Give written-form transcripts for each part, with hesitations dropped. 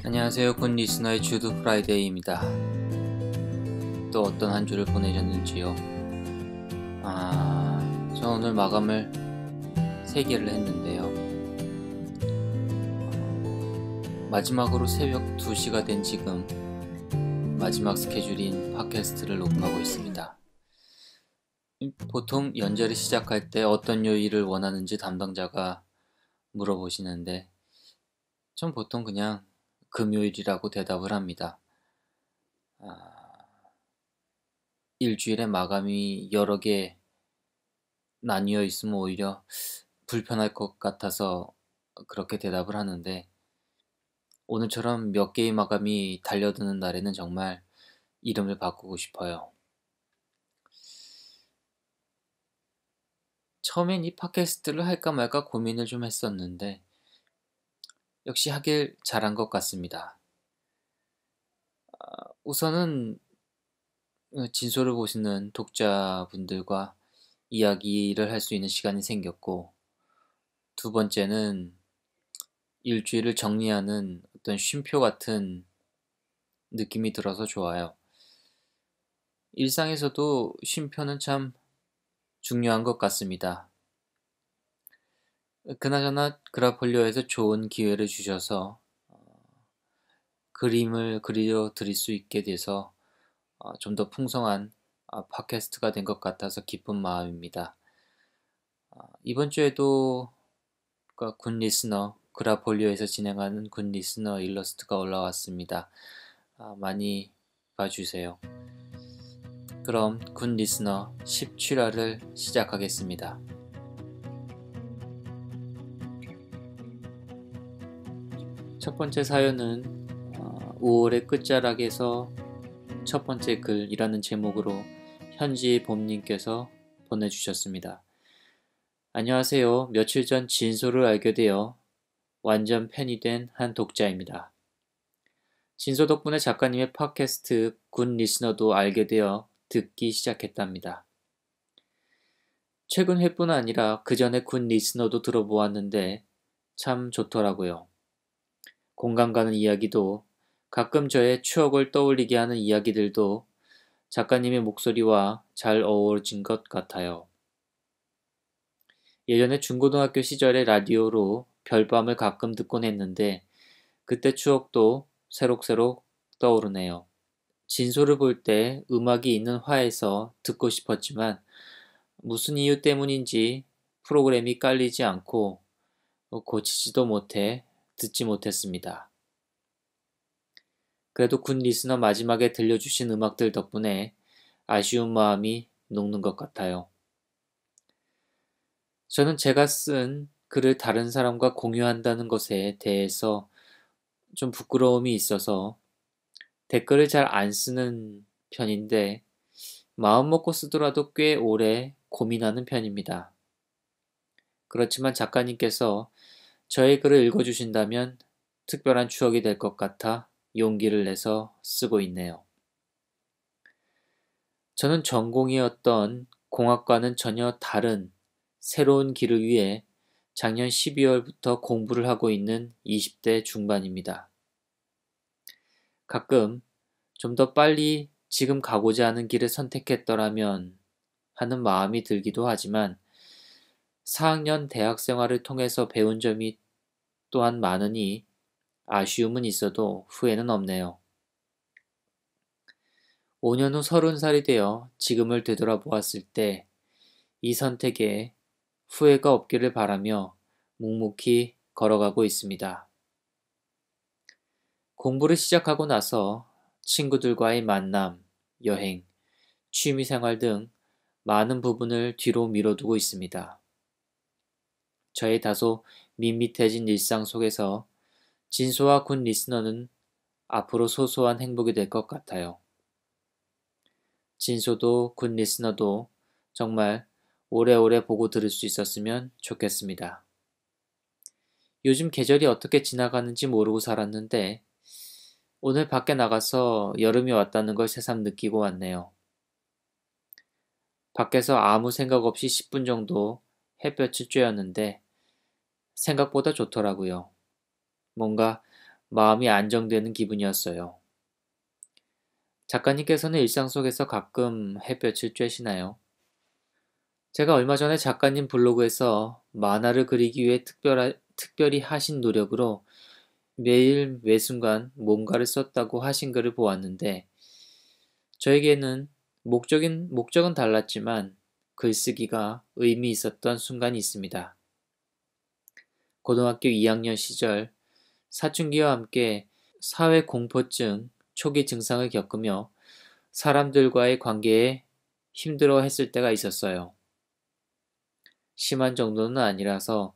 안녕하세요. 굿 리스너의 주드 프라이데이입니다. 또 어떤 한 주를 보내셨는지요? 저 오늘 마감을 3개를 했는데요. 마지막으로 새벽 2시가 된 지금 마지막 스케줄인 팟캐스트를 녹음하고 있습니다. 보통 연재를 시작할 때 어떤 요일을 원하는지 담당자가 물어보시는데 전 보통 그냥 금요일이라고 대답을 합니다. 일주일에 마감이 여러 개 나뉘어 있으면 오히려 불편할 것 같아서 그렇게 대답을 하는데 오늘처럼 몇 개의 마감이 달려드는 날에는 정말 이름을 바꾸고 싶어요. 처음엔 이 팟캐스트를 할까 말까 고민을 좀 했었는데 역시 하길 잘한 것 같습니다. 우선은 진소를 보시는 독자분들과 이야기를 할 수 있는 시간이 생겼고, 두 번째는 일주일을 정리하는 어떤 쉼표 같은 느낌이 들어서 좋아요. 일상에서도 쉼표는 참 중요한 것 같습니다. 그나저나 그라폴리오에서 좋은 기회를 주셔서 그림을 그려 드릴 수 있게 돼서 좀 더 풍성한 팟캐스트가 된 것 같아서 기쁜 마음입니다. 이번 주에도 굿 리스너 그라폴리오에서 진행하는 굿 리스너 일러스트가 올라왔습니다. 많이 봐주세요. 그럼 굿 리스너 17화를 시작하겠습니다. 첫 번째 사연은 5월의 끝자락에서 첫 번째 글이라는 제목으로 현지 봄님께서 보내주셨습니다. 안녕하세요. 며칠 전 진소를 알게 되어 완전 팬이 된 한 독자입니다. 진소 덕분에 작가님의 팟캐스트 굿 리스너도 알게 되어 듣기 시작했답니다. 최근 회뿐 아니라 그 전에 굿 리스너도 들어보았는데 참 좋더라고요. 공감 가는 이야기도 가끔 저의 추억을 떠올리게 하는 이야기들도 작가님의 목소리와 잘 어우러진 것 같아요. 예전에 중고등학교 시절에 라디오로 별밤을 가끔 듣곤 했는데 그때 추억도 새록새록 떠오르네요. 진소를 볼 때 음악이 있는 화에서 듣고 싶었지만 무슨 이유 때문인지 프로그램이 깔리지 않고 고치지도 못해 듣지 못했습니다. 그래도 굿 리스너 마지막에 들려주신 음악들 덕분에 아쉬운 마음이 녹는 것 같아요. 저는 제가 쓴 글을 다른 사람과 공유한다는 것에 대해서 좀 부끄러움이 있어서 댓글을 잘 안 쓰는 편인데 마음 먹고 쓰더라도 꽤 오래 고민하는 편입니다. 그렇지만 작가님께서 저의 글을 읽어주신다면 특별한 추억이 될 것 같아 용기를 내서 쓰고 있네요. 저는 전공이었던 공학과는 전혀 다른 새로운 길을 위해 작년 12월부터 공부를 하고 있는 20대 중반입니다. 가끔 좀 더 빨리 지금 가고자 하는 길을 선택했더라면 하는 마음이 들기도 하지만 4학년 대학 생활을 통해서 배운 점이 또한 많으니 아쉬움은 있어도 후회는 없네요. 5년 후 30살이 되어 지금을 되돌아보았을 때 이 선택에 후회가 없기를 바라며 묵묵히 걸어가고 있습니다. 공부를 시작하고 나서 친구들과의 만남, 여행, 취미생활 등 많은 부분을 뒤로 미뤄두고 있습니다. 저의 다소 밋밋해진 일상 속에서 진소와 굿 리스너는 앞으로 소소한 행복이 될 것 같아요. 진소도 굿 리스너도 정말 오래오래 보고 들을 수 있었으면 좋겠습니다. 요즘 계절이 어떻게 지나가는지 모르고 살았는데 오늘 밖에 나가서 여름이 왔다는 걸 새삼 느끼고 왔네요. 밖에서 아무 생각 없이 10분 정도 햇볕을 쬐었는데 생각보다 좋더라고요. 뭔가 마음이 안정되는 기분이었어요. 작가님께서는 일상 속에서 가끔 햇볕을 쬐시나요? 제가 얼마 전에 작가님 블로그에서 만화를 그리기 위해 특별히 하신 노력으로 매일 매순간 뭔가를 썼다고 하신 글을 보았는데 저에게는 목적은 달랐지만 글쓰기가 의미 있었던 순간이 있습니다. 고등학교 2학년 시절 사춘기와 함께 사회공포증 초기 증상을 겪으며 사람들과의 관계에 힘들어 했을 때가 있었어요. 심한 정도는 아니라서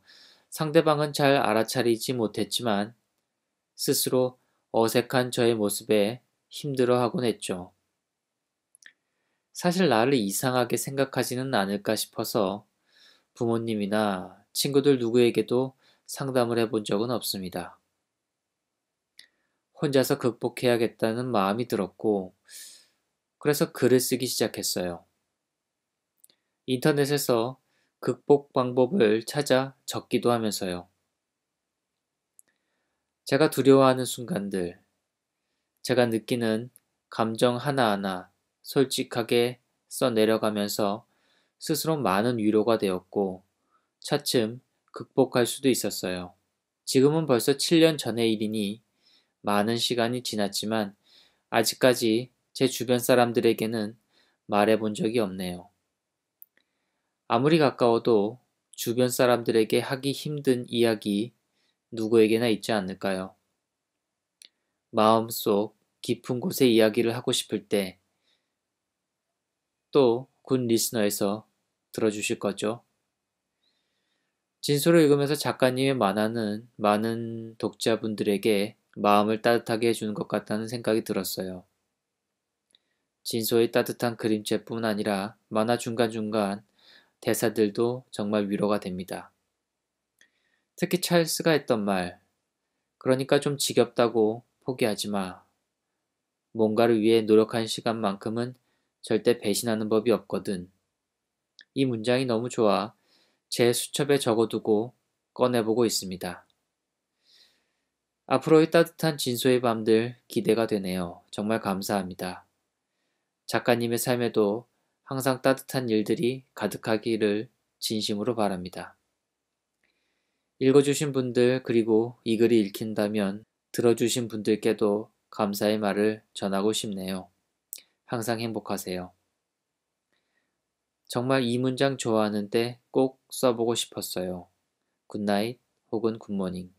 상대방은 잘 알아차리지 못했지만 스스로 어색한 저의 모습에 힘들어하곤 했죠. 사실 나를 이상하게 생각하지는 않을까 싶어서 부모님이나 친구들 누구에게도 상담을 해본 적은 없습니다. 혼자서 극복해야겠다는 마음이 들었고, 그래서 글을 쓰기 시작했어요. 인터넷에서 극복 방법을 찾아 적기도 하면서요. 제가 두려워하는 순간들, 제가 느끼는 감정 하나하나 솔직하게 써내려가면서 스스로 많은 위로가 되었고, 차츰 극복할 수도 있었어요. 지금은 벌써 7년 전의 일이니 많은 시간이 지났지만 아직까지 제 주변 사람들에게는 말해본 적이 없네요. 아무리 가까워도 주변 사람들에게 하기 힘든 이야기 누구에게나 있지 않을까요? 마음속 깊은 곳의 이야기를 하고 싶을 때 또 굿 리스너에서 들어주실 거죠? 진소를 읽으면서 작가님의 만화는 많은 독자분들에게 마음을 따뜻하게 해주는 것 같다는 생각이 들었어요. 진소의 따뜻한 그림체뿐 아니라 만화 중간중간 대사들도 정말 위로가 됩니다. 특히 찰스가 했던 말, 그러니까 좀 지겹다고 포기하지 마. 뭔가를 위해 노력한 시간만큼은 절대 배신하는 법이 없거든. 이 문장이 너무 좋아 제 수첩에 적어두고 꺼내보고 있습니다. 앞으로의 따뜻한 진소의 밤들 기대가 되네요. 정말 감사합니다. 작가님의 삶에도 항상 따뜻한 일들이 가득하기를 진심으로 바랍니다. 읽어주신 분들 그리고 이 글이 읽힌다면 들어주신 분들께도 감사의 말을 전하고 싶네요. 항상 행복하세요. 정말 이 문장 좋아하는데 꼭 써보고 싶었어요. 굿나잇 혹은 굿모닝.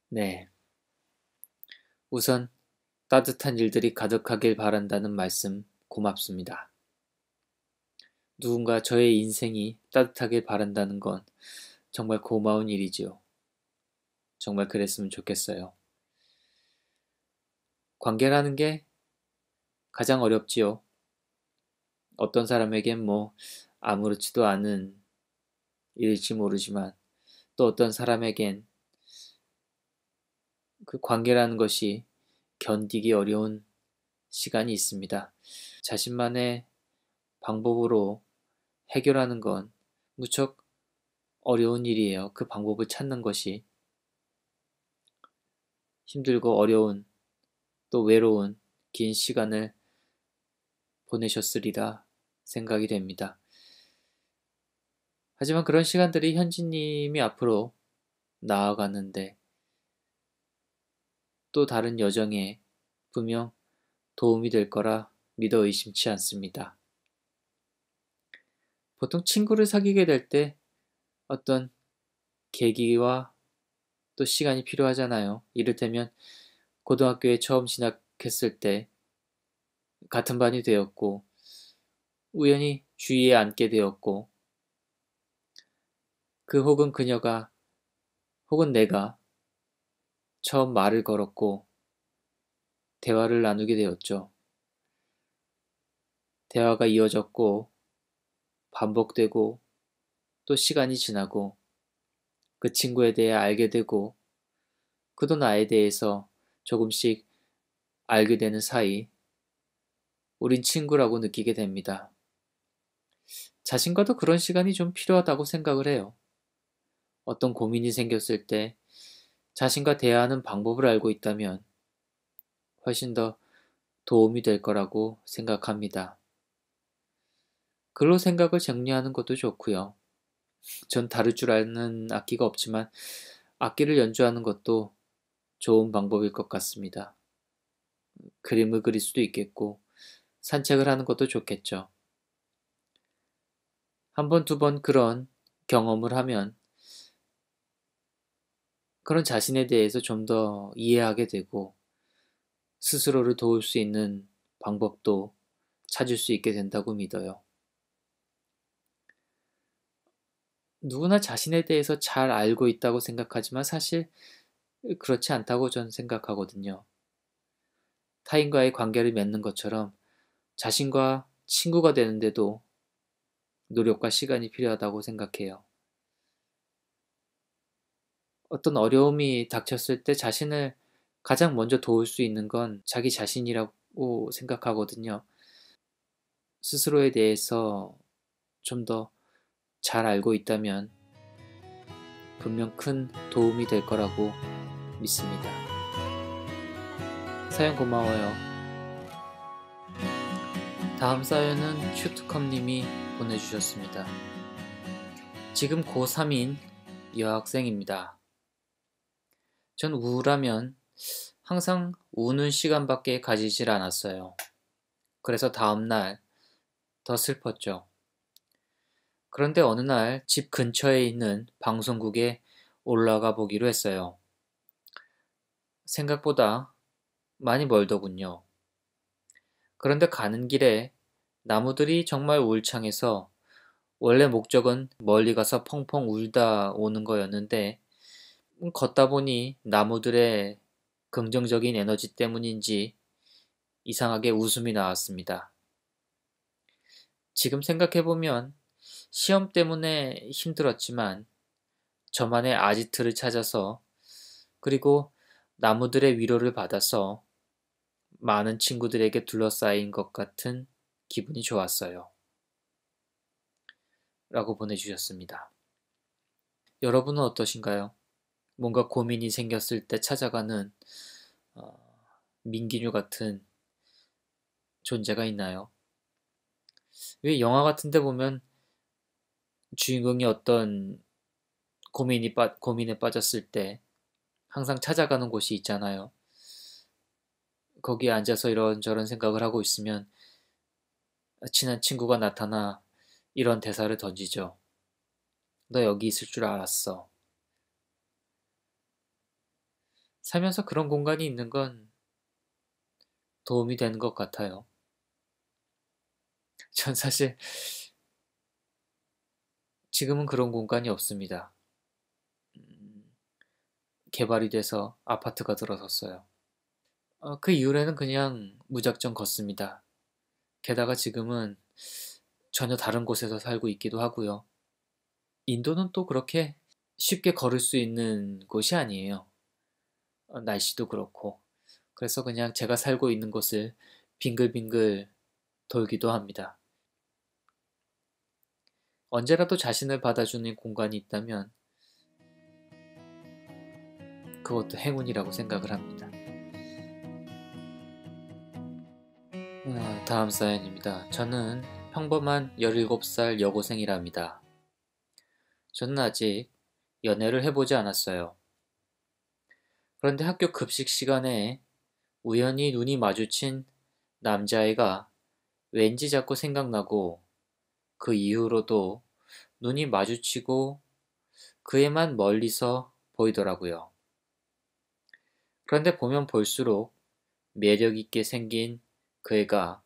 네. 우선 따뜻한 일들이 가득하길 바란다는 말씀 고맙습니다. 누군가 저의 인생이 따뜻하길 바란다는 건 정말 고마운 일이지요. 정말 그랬으면 좋겠어요. 관계라는 게 가장 어렵지요. 어떤 사람에겐 뭐 아무렇지도 않은 일일지 모르지만 또 어떤 사람에겐 그 관계라는 것이 견디기 어려운 시간이 있습니다. 자신만의 방법으로 해결하는 건 무척 어려운 일이에요. 그 방법을 찾는 것이 힘들고 어려운 또 외로운 긴 시간을 보내셨으리라 생각이 됩니다. 하지만 그런 시간들이 현지님이 앞으로 나아가는데 또 다른 여정에 분명 도움이 될 거라 믿어 의심치 않습니다. 보통 친구를 사귀게 될 때 어떤 계기와 또 시간이 필요하잖아요. 이를테면 고등학교에 처음 진학했을 때 같은 반이 되었고 우연히 주위에 앉게 되었고 그 혹은 그녀가 혹은 내가 처음 말을 걸었고 대화를 나누게 되었죠. 대화가 이어졌고 반복되고 또 시간이 지나고 그 친구에 대해 알게 되고 그도 나에 대해서 조금씩 알게 되는 사이 우린 친구라고 느끼게 됩니다. 자신과도 그런 시간이 좀 필요하다고 생각을 해요. 어떤 고민이 생겼을 때 자신과 대화하는 방법을 알고 있다면 훨씬 더 도움이 될 거라고 생각합니다. 글로 생각을 정리하는 것도 좋고요. 전 다룰 줄 아는 악기가 없지만 악기를 연주하는 것도 좋은 방법일 것 같습니다. 그림을 그릴 수도 있겠고 산책을 하는 것도 좋겠죠. 한 번, 두 번 그런 경험을 하면 그런 자신에 대해서 좀 더 이해하게 되고 스스로를 도울 수 있는 방법도 찾을 수 있게 된다고 믿어요. 누구나 자신에 대해서 잘 알고 있다고 생각하지만 사실 그렇지 않다고 전 생각하거든요. 타인과의 관계를 맺는 것처럼 자신과 친구가 되는데도 노력과 시간이 필요하다고 생각해요. 어떤 어려움이 닥쳤을 때 자신을 가장 먼저 도울 수 있는 건 자기 자신이라고 생각하거든요. 스스로에 대해서 좀 더 잘 알고 있다면 분명 큰 도움이 될 거라고 믿습니다. 사연 고마워요. 다음 사연은 큐트컴님이 보내주셨습니다. 지금 고3인 여학생입니다. 전 우울하면 항상 우는 시간밖에 가지질 않았어요. 그래서 다음날 더 슬펐죠. 그런데 어느 날 집 근처에 있는 방송국에 올라가 보기로 했어요. 생각보다 많이 멀더군요. 그런데 가는 길에 나무들이 정말 울창해서 원래 목적은 멀리 가서 펑펑 울다 오는 거였는데 걷다 보니 나무들의 긍정적인 에너지 때문인지 이상하게 웃음이 나왔습니다. 지금 생각해보면 시험 때문에 힘들었지만 저만의 아지트를 찾아서 그리고 나무들의 위로를 받아서 많은 친구들에게 둘러싸인 것 같은 기분이 좋았어요. 라고 보내주셨습니다. 여러분은 어떠신가요? 뭔가 고민이 생겼을 때 찾아가는 어, 민기류 같은 존재가 있나요? 왜 영화 같은 데 보면 주인공이 어떤 고민에 빠졌을 때 항상 찾아가는 곳이 있잖아요. 거기에 앉아서 이런저런 생각을 하고 있으면 친한 친구가 나타나 이런 대사를 던지죠. 너 여기 있을 줄 알았어. 살면서 그런 공간이 있는 건 도움이 되는 것 같아요. 전 사실 지금은 그런 공간이 없습니다. 개발이 돼서 아파트가 들어섰어요. 그 이후에는 그냥 무작정 걷습니다. 게다가 지금은 전혀 다른 곳에서 살고 있기도 하고요. 인도는 또 그렇게 쉽게 걸을 수 있는 곳이 아니에요. 날씨도 그렇고. 그래서 그냥 제가 살고 있는 곳을 빙글빙글 돌기도 합니다. 언제라도 자신을 받아주는 공간이 있다면 그것도 행운이라고 생각을 합니다. 다음 사연입니다. 저는 평범한 17살 여고생이랍니다. 저는 아직 연애를 해보지 않았어요. 그런데 학교 급식 시간에 우연히 눈이 마주친 남자애가 왠지 자꾸 생각나고 그 이후로도 눈이 마주치고 그애만 멀리서 보이더라고요. 그런데 보면 볼수록 매력 있게 생긴 그 애가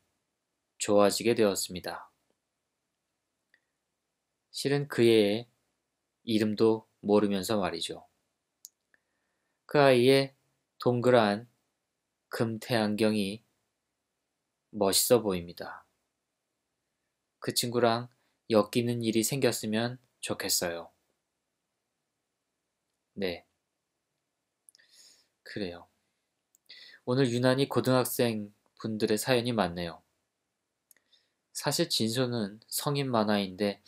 좋아지게 되었습니다. 실은 그 애의 이름도 모르면서 말이죠. 그 아이의 동그란 금태 안경이 멋있어 보입니다. 그 친구랑 엮이는 일이 생겼으면 좋겠어요. 네, 그래요. 오늘 유난히 고등학생 분들의 사연이 많네요. 사실 진소는 성인 만화인데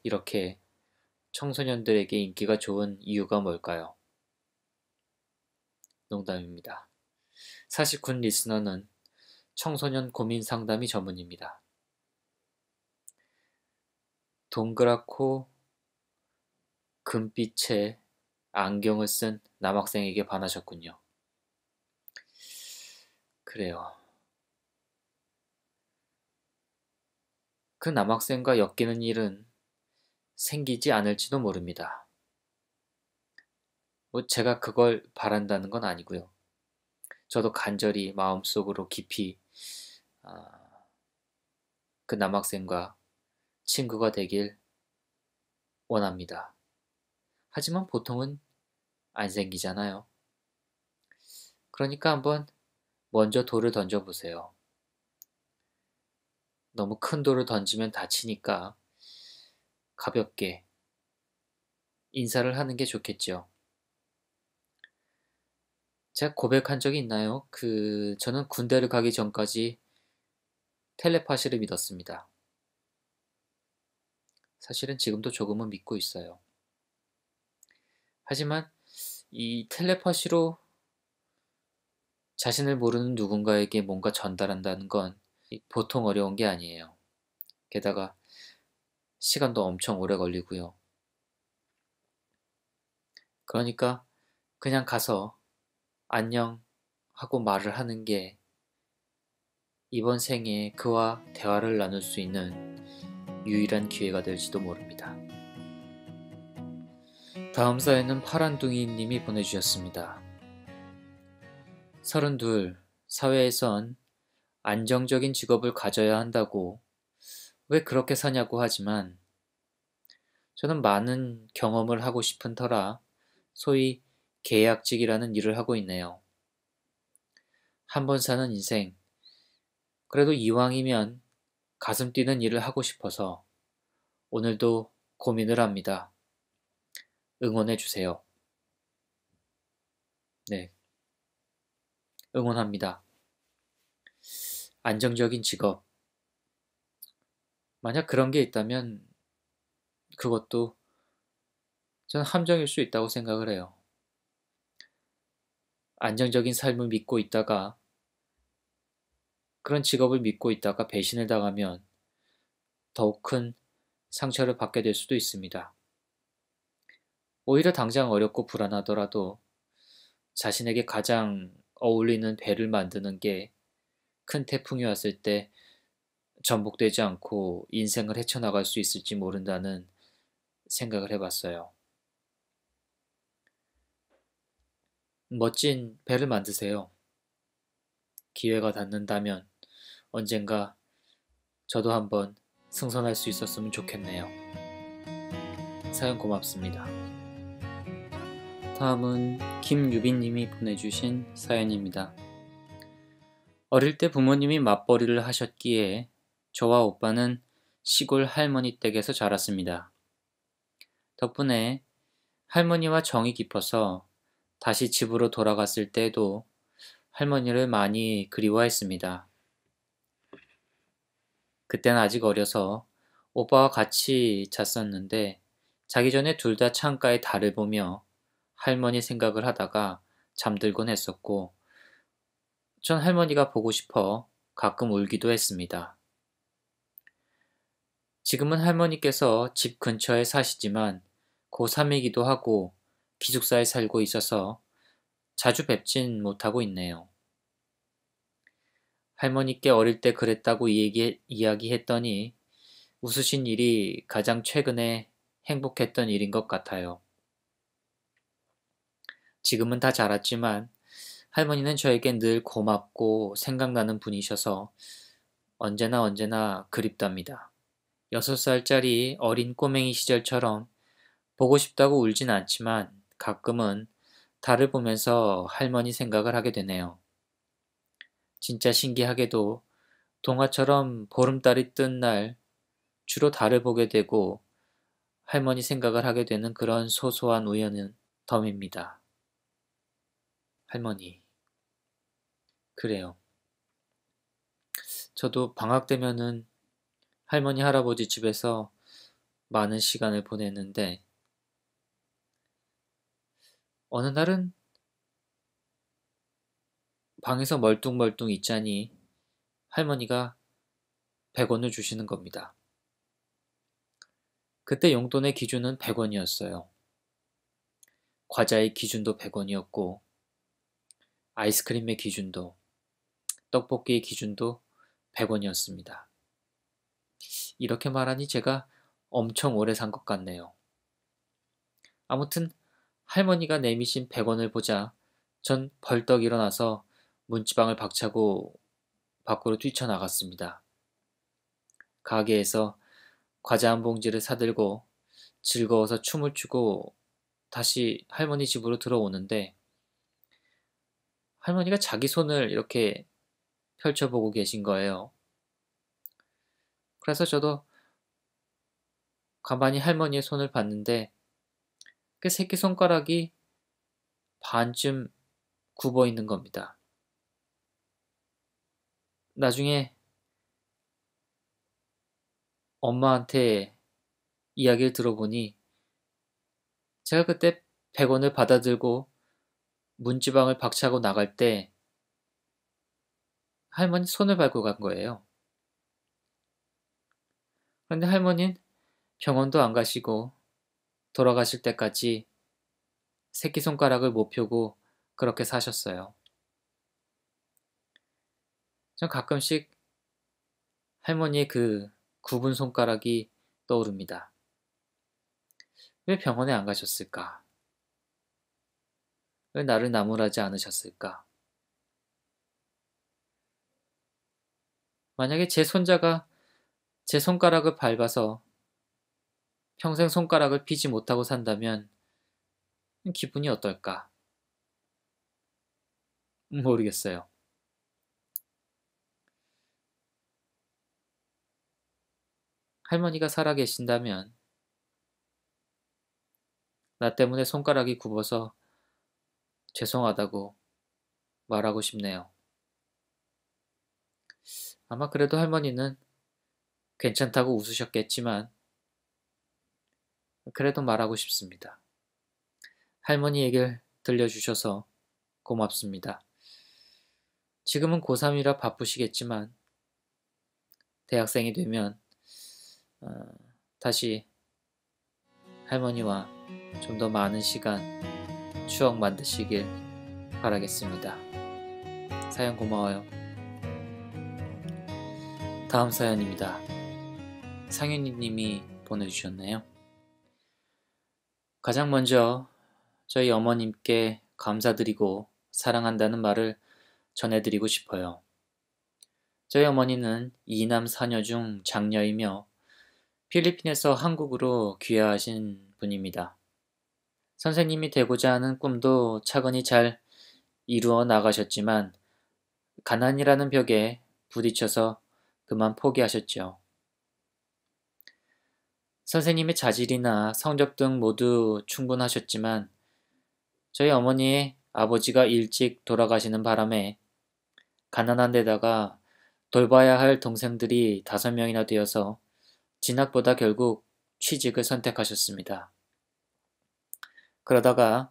이렇게 청소년들에게 인기가 좋은 이유가 뭘까요? 농담입니다. 사실 군 리스너는 청소년 고민 상담이 전문입니다. 동그랗고 금빛의 안경을 쓴 남학생에게 반하셨군요. 그래요. 그 남학생과 엮이는 일은 생기지 않을지도 모릅니다. 뭐 제가 그걸 바란다는 건 아니고요. 저도 간절히 마음속으로 깊이 그 남학생과 친구가 되길 원합니다. 하지만 보통은 안 생기잖아요. 그러니까 한번 먼저 돌을 던져보세요. 너무 큰 돌을 던지면 다치니까 가볍게 인사를 하는 게 좋겠죠. 제가 고백한 적이 있나요? 저는 군대를 가기 전까지 텔레파시를 믿었습니다. 사실은 지금도 조금은 믿고 있어요. 하지만 이 텔레파시로 자신을 모르는 누군가에게 뭔가 전달한다는 건 보통 어려운 게 아니에요. 게다가 시간도 엄청 오래 걸리고요. 그러니까 그냥 가서 안녕 하고 말을 하는 게 이번 생에 그와 대화를 나눌 수 있는 유일한 기회가 될지도 모릅니다. 다음 사연은 파란둥이님이 보내주셨습니다. 32. 사회에선 안정적인 직업을 가져야 한다고 왜 그렇게 사냐고 하지만 저는 많은 경험을 하고 싶은 터라 소위 계약직이라는 일을 하고 있네요. 한 번 사는 인생, 그래도 이왕이면 가슴 뛰는 일을 하고 싶어서 오늘도 고민을 합니다. 응원해 주세요. 네, 응원합니다. 안정적인 직업. 만약 그런 게 있다면 그것도 저는 함정일 수 있다고 생각을 해요. 안정적인 삶을 믿고 있다가 그런 직업을 믿고 있다가 배신을 당하면 더욱 큰 상처를 받게 될 수도 있습니다. 오히려 당장 어렵고 불안하더라도 자신에게 가장 어울리는 배를 만드는 게 큰 태풍이 왔을 때 전복되지 않고 인생을 헤쳐나갈 수 있을지 모른다는 생각을 해봤어요. 멋진 배를 만드세요. 기회가 닿는다면 언젠가 저도 한번 승선할 수 있었으면 좋겠네요. 사연 고맙습니다. 다음은 김유빈님이 보내주신 사연입니다. 어릴 때 부모님이 맞벌이를 하셨기에 저와 오빠는 시골 할머니 댁에서 자랐습니다. 덕분에 할머니와 정이 깊어서 다시 집으로 돌아갔을 때에도 할머니를 많이 그리워했습니다. 그땐 아직 어려서 오빠와 같이 잤었는데 자기 전에 둘 다 창가에 달을 보며 할머니 생각을 하다가 잠들곤 했었고 전 할머니가 보고 싶어 가끔 울기도 했습니다. 지금은 할머니께서 집 근처에 사시지만 고3이기도 하고 기숙사에 살고 있어서 자주 뵙진 못하고 있네요. 할머니께 어릴 때 그랬다고 이야기했더니 웃으신 일이 가장 최근에 행복했던 일인 것 같아요. 지금은 다 자랐지만 할머니는 저에겐 늘 고맙고 생각나는 분이셔서 언제나 그립답니다. 6살짜리 어린 꼬맹이 시절처럼 보고 싶다고 울진 않지만 가끔은 달을 보면서 할머니 생각을 하게 되네요. 진짜 신기하게도 동화처럼 보름달이 뜬 날 주로 달을 보게 되고 할머니 생각을 하게 되는 그런 소소한 우연은 덤입니다. 할머니. 그래요. 저도 방학 되면은 할머니 할아버지 집에서 많은 시간을 보냈는데 어느 날은 방에서 멀뚱멀뚱 있자니 할머니가 100원을 주시는 겁니다. 그때 용돈의 기준은 100원이었어요. 과자의 기준도 100원이었고 아이스크림의 기준도, 떡볶이의 기준도 100원이었습니다. 이렇게 말하니 제가 엄청 오래 산 것 같네요. 아무튼 할머니가 내미신 100원을 보자 전 벌떡 일어나서 문지방을 박차고 밖으로 뛰쳐나갔습니다. 가게에서 과자 한 봉지를 사들고 즐거워서 춤을 추고 다시 할머니 집으로 들어오는데 할머니가 자기 손을 이렇게 펼쳐보고 계신 거예요. 그래서 저도 가만히 할머니의 손을 봤는데 그 새끼손가락이 반쯤 굽어 있는 겁니다. 나중에 엄마한테 이야기를 들어보니 제가 그때 100원을 받아들고 문지방을 박차고 나갈 때 할머니 손을 밟고 간 거예요. 그런데 할머니는 병원도 안 가시고 돌아가실 때까지 새끼손가락을 못 펴고 그렇게 사셨어요. 전 가끔씩 할머니의 그 굽은 손가락이 떠오릅니다. 왜 병원에 안 가셨을까? 왜 나를 나무라지 않으셨을까? 만약에 제 손자가 제 손가락을 밟아서 평생 손가락을 피지 못하고 산다면 기분이 어떨까? 모르겠어요. 할머니가 살아계신다면 나 때문에 손가락이 굽어서 죄송하다고 말하고 싶네요. 아마 그래도 할머니는 괜찮다고 웃으셨겠지만 그래도 말하고 싶습니다. 할머니 얘기를 들려주셔서 고맙습니다. 지금은 고3이라 바쁘시겠지만 대학생이 되면 어, 다시 할머니와 좀 더 많은 시간 추억 만드시길 바라겠습니다. 사연 고마워요. 다음 사연입니다. 상윤이님이 보내주셨네요. 가장 먼저 저희 어머님께 감사드리고 사랑한다는 말을 전해드리고 싶어요. 저희 어머니는 2남 4녀 중 장녀이며 필리핀에서 한국으로 귀화하신 분입니다. 선생님이 되고자 하는 꿈도 차근히 잘 이루어 나가셨지만 가난이라는 벽에 부딪혀서 그만 포기하셨죠. 선생님의 자질이나 성적 등 모두 충분하셨지만 저희 어머니의 아버지가 일찍 돌아가시는 바람에 가난한 데다가 돌봐야 할 동생들이 5명이나 되어서 진학보다 결국 취직을 선택하셨습니다. 그러다가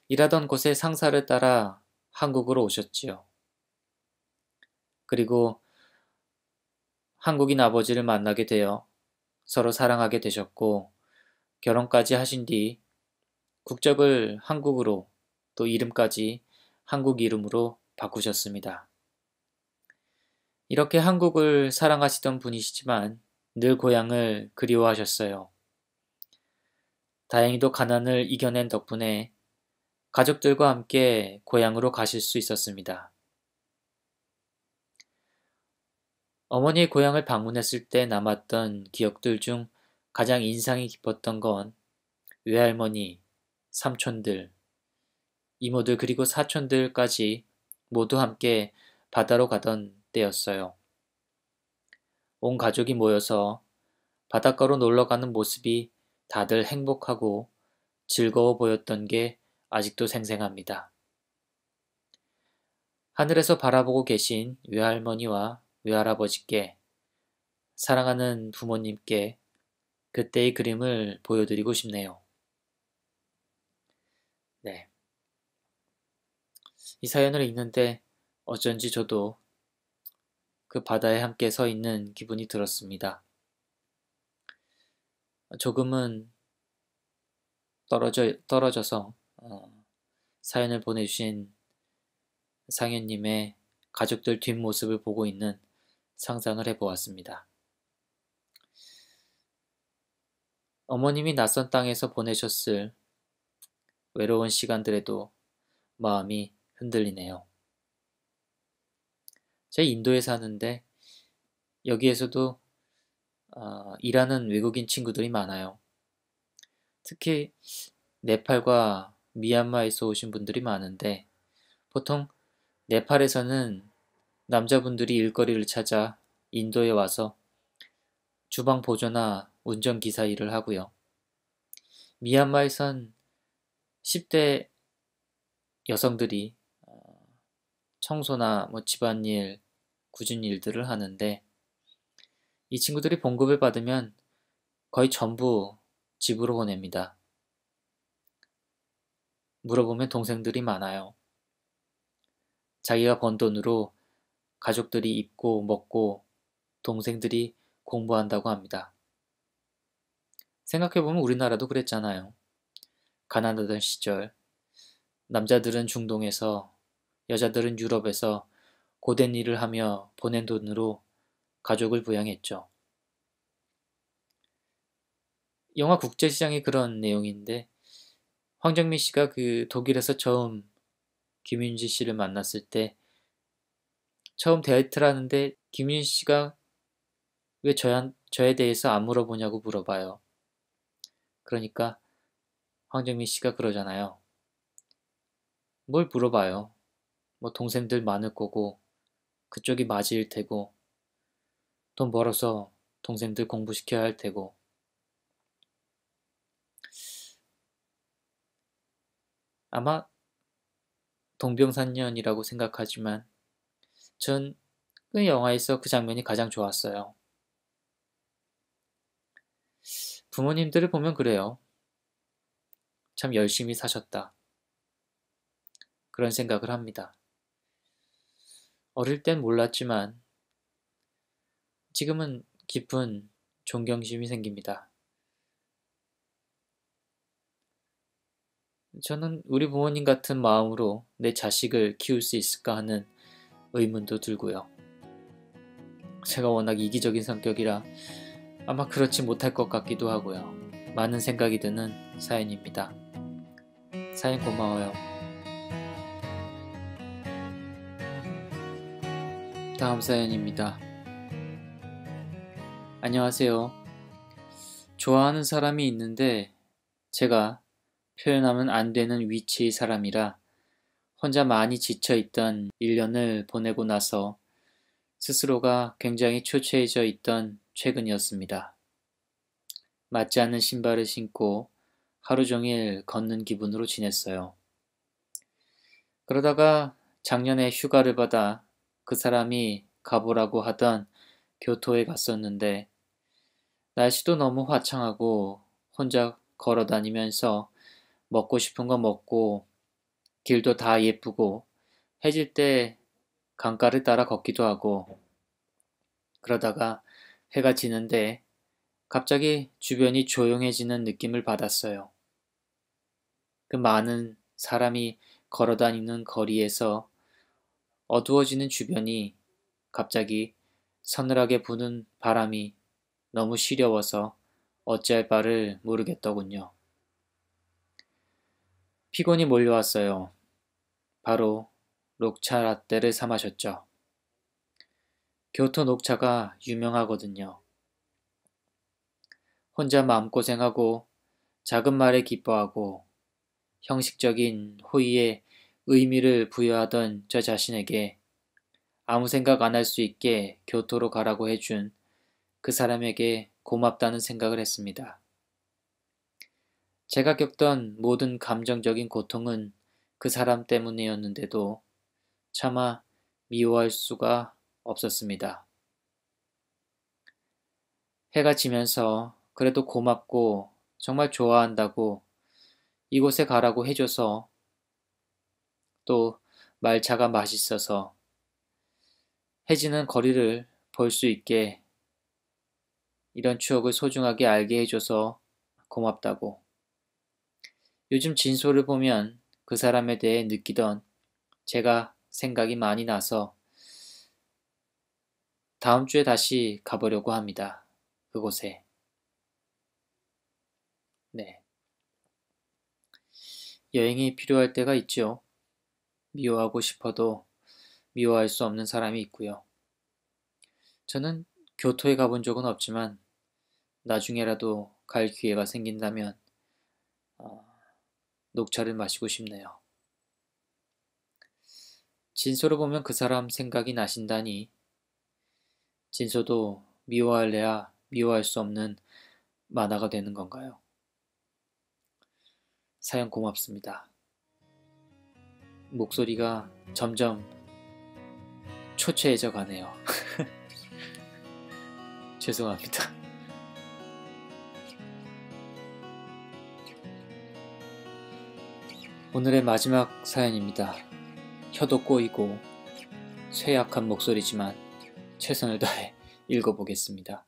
일하던 곳의 상사를 따라 한국으로 오셨지요. 그리고 한국인 아버지를 만나게 되어 서로 사랑하게 되셨고 결혼까지 하신 뒤 국적을 한국으로 또 이름까지 한국 이름으로 바꾸셨습니다. 이렇게 한국을 사랑하시던 분이시지만 늘 고향을 그리워하셨어요. 다행히도 가난을 이겨낸 덕분에 가족들과 함께 고향으로 가실 수 있었습니다. 어머니의 고향을 방문했을 때 남았던 기억들 중 가장 인상이 깊었던 건 외할머니, 삼촌들, 이모들 그리고 사촌들까지 모두 함께 바다로 가던 때였어요. 온 가족이 모여서 바닷가로 놀러 가는 모습이 다들 행복하고 즐거워 보였던 게 아직도 생생합니다. 하늘에서 바라보고 계신 외할머니와 외할아버지께 사랑하는 부모님께 그때의 그림을 보여드리고 싶네요. 네. 이 사연을 읽는데 어쩐지 저도 그 바다에 함께 서 있는 기분이 들었습니다. 조금은 떨어져서 사연을 보내주신 상현님의 가족들 뒷모습을 보고 있는 상상을 해보았습니다. 어머님이 낯선 땅에서 보내셨을 외로운 시간들에도 마음이 흔들리네요. 제 인도에 사는데 여기에서도 일하는 외국인 친구들이 많아요. 특히 네팔과 미얀마에서 오신 분들이 많은데 보통 네팔에서는 남자분들이 일거리를 찾아 인도에 와서 주방 보조나 운전기사 일을 하고요. 미얀마에선 10대 여성들이 청소나 집안일, 굳은 일들을 하는데 이 친구들이 봉급을 받으면 거의 전부 집으로 보냅니다. 물어보면 동생들이 많아요. 자기가 번 돈으로 가족들이 입고 먹고 동생들이 공부한다고 합니다. 생각해보면 우리나라도 그랬잖아요. 가난하던 시절 남자들은 중동에서 여자들은 유럽에서 고된 일을 하며 보낸 돈으로 가족을 부양했죠. 영화 국제시장이 그런 내용인데 황정민 씨가 그 독일에서 처음 김윤지 씨를 만났을 때 처음 데이트를 하는데 김윤지 씨가 왜 저에 대해서 안 물어보냐고 물어봐요. 그러니까 황정민 씨가 그러잖아요. 뭘 물어봐요. 동생들 많을 거고 그쪽이 맞이일 테고 돈 벌어서 동생들 공부시켜야 할 테고 아마 동병상련이라고 생각하지만 전 그 영화에서 그 장면이 가장 좋았어요. 부모님들을 보면 그래요. 참 열심히 사셨다. 그런 생각을 합니다. 어릴 땐 몰랐지만 지금은 깊은 존경심이 생깁니다. 저는 우리 부모님 같은 마음으로 내 자식을 키울 수 있을까 하는 의문도 들고요. 제가 워낙 이기적인 성격이라 아마 그렇지 못할 것 같기도 하고요. 많은 생각이 드는 사연입니다. 사연 고마워요. 다음 사연입니다. 안녕하세요. 좋아하는 사람이 있는데 제가 표현하면 안 되는 위치의 사람이라 혼자 많이 지쳐있던 1년을 보내고 나서 스스로가 굉장히 초췌해져 있던 최근이었습니다. 맞지 않는 신발을 신고 하루 종일 걷는 기분으로 지냈어요. 그러다가 작년에 휴가를 받아 그 사람이 가보라고 하던 교토에 갔었는데 날씨도 너무 화창하고 혼자 걸어 다니면서 먹고 싶은 거 먹고 길도 다 예쁘고 해질 때 강가를 따라 걷기도 하고 그러다가 해가 지는데 갑자기 주변이 조용해지는 느낌을 받았어요. 그 많은 사람이 걸어 다니는 거리에서 어두워지는 주변이 갑자기 서늘하게 부는 바람이 너무 시려워서 어찌할 바를 모르겠더군요. 피곤이 몰려왔어요. 바로 녹차 라떼를 사 마셨죠. 교토 녹차가 유명하거든요. 혼자 마음고생하고 작은 말에 기뻐하고 형식적인 호의에 의미를 부여하던 저 자신에게 아무 생각 안 할 수 있게 교토로 가라고 해준 그 사람에게 고맙다는 생각을 했습니다. 제가 겪던 모든 감정적인 고통은 그 사람 때문이었는데도 차마 미워할 수가 없었습니다. 해가 지면서 그래도 고맙고 정말 좋아한다고 이곳에 가라고 해줘서 또 말차가 맛있어서 해지는 거리를 볼 수 있게 이런 추억을 소중하게 알게 해줘서 고맙다고. 요즘 진소를 보면 그 사람에 대해 느끼던 제가 생각이 많이 나서 다음 주에 다시 가보려고 합니다. 그곳에. 네. 여행이 필요할 때가 있죠. 미워하고 싶어도 미워할 수 없는 사람이 있고요. 저는 교토에 가본 적은 없지만 나중에라도 갈 기회가 생긴다면 어, 녹차를 마시고 싶네요. 진소를 보면 그 사람 생각이 나신다니 진소도 미워할래야 미워할 수 없는 만화가 되는 건가요? 사연 고맙습니다. 목소리가 점점 초췌해져 가네요. 죄송합니다. 오늘의 마지막 사연입니다. 혀도 꼬이고 쇠약한 목소리지만 최선을 다해 읽어보겠습니다.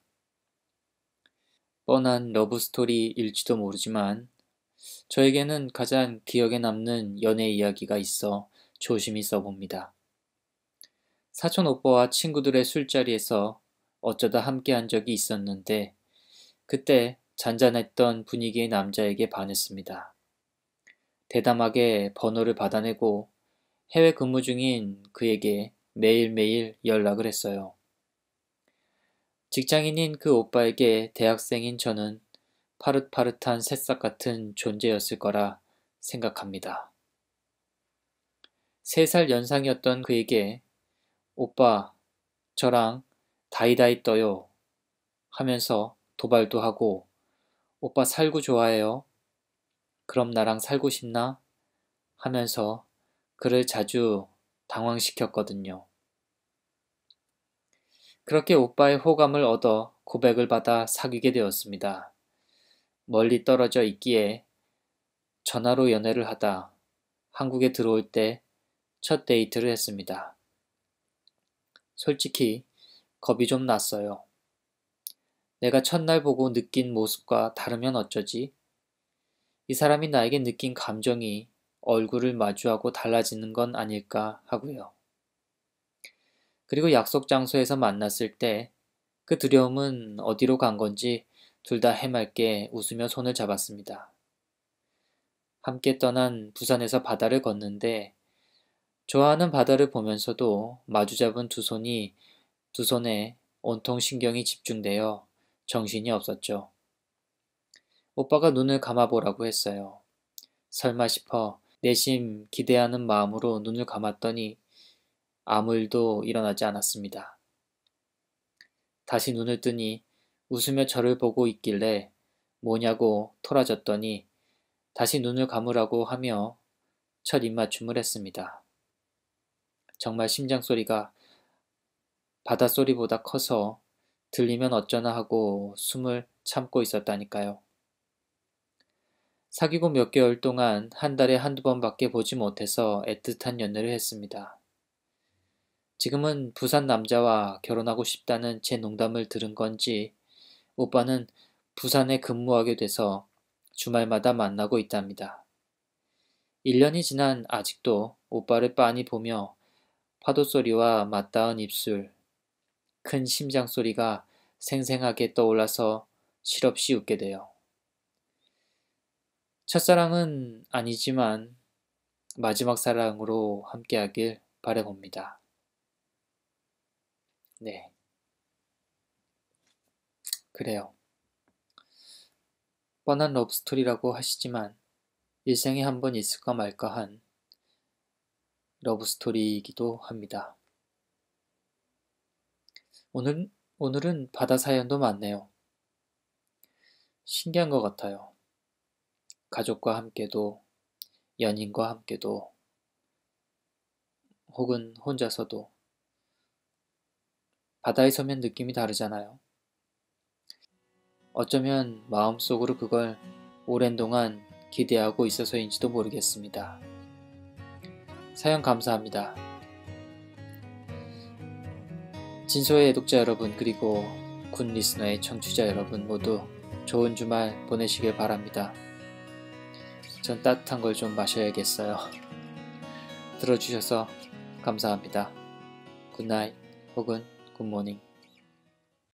뻔한 러브스토리일지도 모르지만 저에게는 가장 기억에 남는 연애 이야기가 있어 조심히 써봅니다. 사촌 오빠와 친구들의 술자리에서 어쩌다 함께한 적이 있었는데 그때 잔잔했던 분위기의 남자에게 반했습니다. 대담하게 번호를 받아내고 해외 근무 중인 그에게 매일매일 연락을 했어요. 직장인인 그 오빠에게 대학생인 저는 파릇파릇한 새싹 같은 존재였을 거라 생각합니다. 3살 연상이었던 그에게 오빠, 저랑 다이다이 떠요 하면서 도발도 하고 오빠 살구 좋아해요. 그럼 나랑 살고 싶나? 하면서 그를 자주 당황시켰거든요. 그렇게 오빠의 호감을 얻어 고백을 받아 사귀게 되었습니다. 멀리 떨어져 있기에 전화로 연애를 하다 한국에 들어올 때 첫 데이트를 했습니다. 솔직히 겁이 좀 났어요. 내가 첫날 보고 느낀 모습과 다르면 어쩌지? 이 사람이 나에게 느낀 감정이 얼굴을 마주하고 달라지는 건 아닐까 하고요. 그리고 약속 장소에서 만났을 때 그 두려움은 어디로 간 건지 둘 다 해맑게 웃으며 손을 잡았습니다. 함께 떠난 부산에서 바다를 걷는데 좋아하는 바다를 보면서도 마주잡은 두 손에 온통 신경이 집중되어 정신이 없었죠. 오빠가 눈을 감아보라고 했어요. 설마 싶어 내심 기대하는 마음으로 눈을 감았더니 아무 일도 일어나지 않았습니다. 다시 눈을 뜨니 웃으며 저를 보고 있길래 뭐냐고 토라졌더니 다시 눈을 감으라고 하며 첫 입맞춤을 했습니다. 정말 심장소리가 바닷소리보다 커서 들리면 어쩌나 하고 숨을 참고 있었다니까요. 사귀고 몇 개월 동안 한 달에 한두 번밖에 보지 못해서 애틋한 연애를 했습니다. 지금은 부산 남자와 결혼하고 싶다는 제 농담을 들은 건지 오빠는 부산에 근무하게 돼서 주말마다 만나고 있답니다. 1년이 지난 아직도 오빠를 빤히 보며 파도소리와 맞닿은 입술, 큰 심장소리가 생생하게 떠올라서 실없이 웃게 돼요. 첫사랑은 아니지만 마지막 사랑으로 함께하길 바라봅니다. 네, 그래요. 뻔한 러브스토리라고 하시지만 일생에 한 번 있을까 말까 한 러브스토리이기도 합니다. 오늘은 바다 사연도 많네요. 신기한 것 같아요. 가족과 함께도, 연인과 함께도, 혹은 혼자서도 바다에 서면 느낌이 다르잖아요. 어쩌면 마음속으로 그걸 오랜 동안 기대하고 있어서인지도 모르겠습니다. 사연 감사합니다. 진소의 애독자 여러분, 그리고 군 리스너의 청취자 여러분 모두 좋은 주말 보내시길 바랍니다. 전 따뜻한 걸 좀 마셔야겠어요. 들어주셔서 감사합니다. 굿나잇 혹은 굿모닝.